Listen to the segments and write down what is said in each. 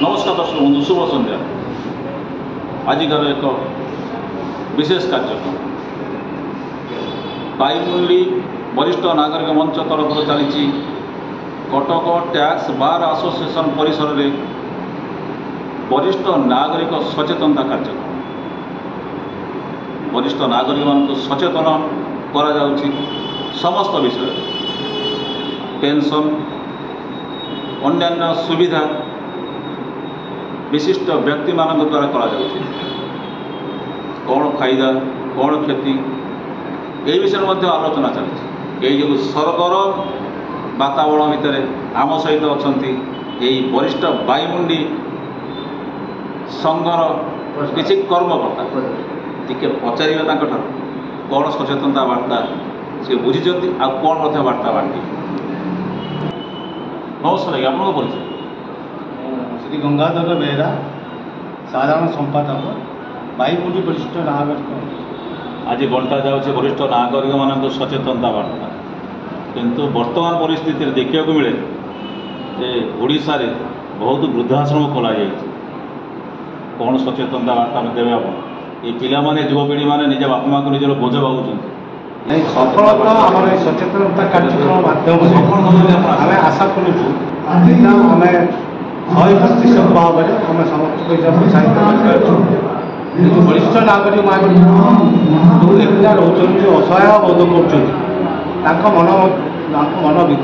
नमस्कार दर्शक बंधु शुभ सन्ध्या। आजिकार एक विशेष कार्यक्रम बाईमुंडी वरिष्ठ नागरिक मंच तरफ चली कटक टैक्स बार एसोसिएशन परिसर में वरिष्ठ नागरिक सचेतनता कार्यक्रम। वरिष्ठ नागरिक मान सचेतन करा समस्त विषय पेंशन अन्यान्य सुविधा विशिष्ट व्यक्ति मान द्वारा करा कौन फायदा कौन क्षति ये विषय में आलोचना चलती। जो सरगरम वातावरण भितर आम सहित अच्छा वरिष्ठ बाईमुंडी संघर किसी कर्मकर्ता टिके पचारे कौन सचेतनता वार्ता सी बुझी आ कौन वार्ता बांटी। नमस्कार आज्ञा आपको परिचय। श्री गंगाधर बेहरा साधारण संपादक बाईमुंडी वरिष्ठ नागरिक। आज बंटा जाऊे वरिष्ठ नागरिक मान सचेतनता वार्ता किंतु वर्तमान परिस्थिति देखा मिले जे ओडिशा रे बहुत वृद्धाश्रम खोल कौन सचेतनता वार्ता देवे आप ये पिला माने युवपीढ़ी मैंने निज बापा माँ को निजर बोझ भावुं सफलता आम सचेतनता कार्यक्रम माध्यम आम आशा करूँ आम 100% भाव में आम समस्त प्रोत्साहित वरिष्ठ नागरिक मान जो एकला रोच असहाय बोध कर मन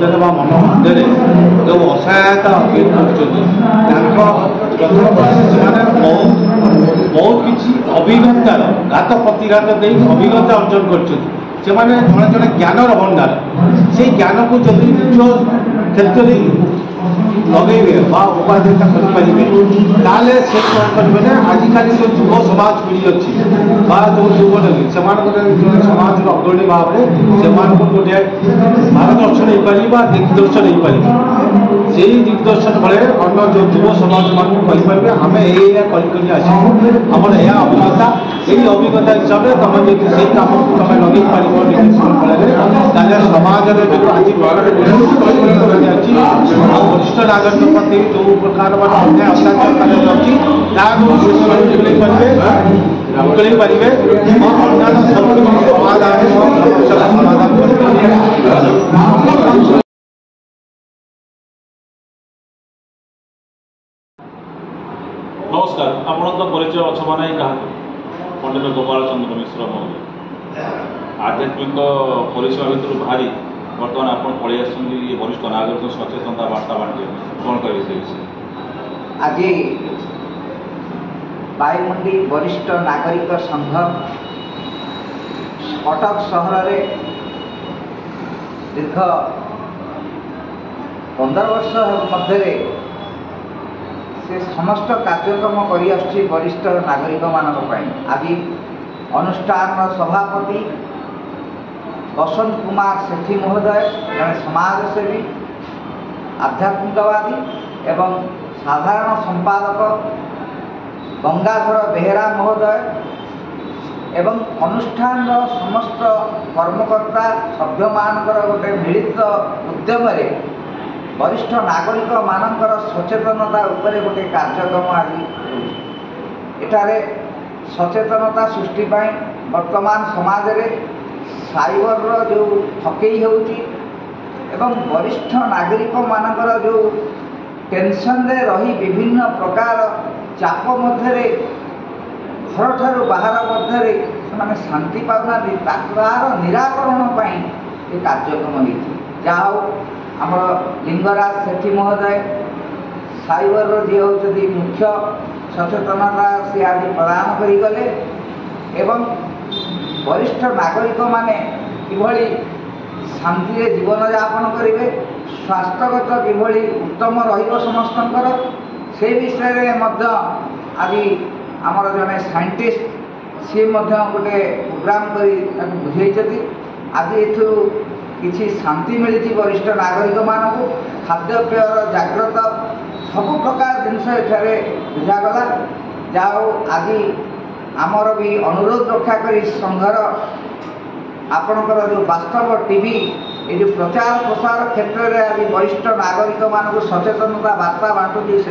भर मन मध्य जो असहायता फील कर बहुत किसी अभिज्ञतार घात प्रतिघात दे अभिज्ञता अर्जन कर जड़े जड़े ज्ञानर भंडार से ज्ञान को जब निज क्षेत्र में लगे उपार्जित करें से कौन करेंगे आजिकल जो युव समाज पीढ़ी अच्छी जो युवपी से समाज अग्रणी भाव में गोटे मार्गदर्शन हो पार दिग्दर्शन हो पार से दिग्दर्शन फल अन्य जो युव समाज मानते आम आसर यह अभिज्ञता यही अभिज्ञता हिसाब से तुम जब से कम को तुम लगे पार फल समाज में जो आज वरिष्ठ नागरिक प्रति जो प्रकार अत्याचार मुकली पारे अन्य सब समाधान नमस्कार आपण तो परिचय अच्छा ना क्या पंडित गोपाल चंद्र मिश्र महोदय आध्यात्मिक परिसर भितर बाहरी बर्तमान आप पलि आस वरिष्ठ नागरिक सचेतनता वार्ता बांटे कौन कहे से विषय। आज बाईमुंडी वरिष्ठ नागरिक संघ कटक सहर में दीर्घ 15 वर्ष मध्य से समस्त कार्यक्रम कर वरिष्ठ नागरिक मान आज अनुष्ठान सभापति बसंत कुमार सेठी महोदय जड़े समाजसेवी आध्यात्मिकवादी एवं साधारण संपादक गंगाधर बेहरा महोदय एवं अनुष्ठान समस्त कर्मकर्ता सभ्य मानकर गोटे मिलित उद्यम वरिष्ठ नागरिक मानकर सचेतनता उपरे गोटे कार्यक्रम आज एठारे सचेतनता सृष्टि वर्तमान समाज में साइबर जो ठकई होउची एवं वरिष्ठ नागरिक मानकर जो टेंशन रे रही विभिन्न प्रकार चाप मध्य घर ठारू बाहर मध्य से शांति पाना तार निराकरण ये कार्यक्रम होती जहाँ आम लिंगराज सेठी महोदय साइबर जी होती मुख्य सचेतनता सी आज प्रदान करगले एवं वरिष्ठ नागरिक माने किभली शांति जीवन यापन करेंगे स्वास्थ्यगत किभली उत्तम समस्तंकर से विषय में आज आमर जड़े साइंटिस्ट सी गोटे प्रोग्राम कर बुझे आज एथु किसी शांति मिली वरिष्ठ नागरिक मानक खाद्यपेयर जागृत सब प्रकार जिनस एठारे बुझागला जाओ आज आमर भी अनुरोध रक्षा कर संघर आपणकर जो वास्तव टीवी ये प्रचार प्रसार क्षेत्र में आज वरिष्ठ नागरिक मानक सचेतनता बार्ता बांटुची से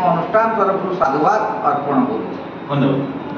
अनुष्ठान तरफ साधुवाद अर्पण करुँ। धन्यवाद।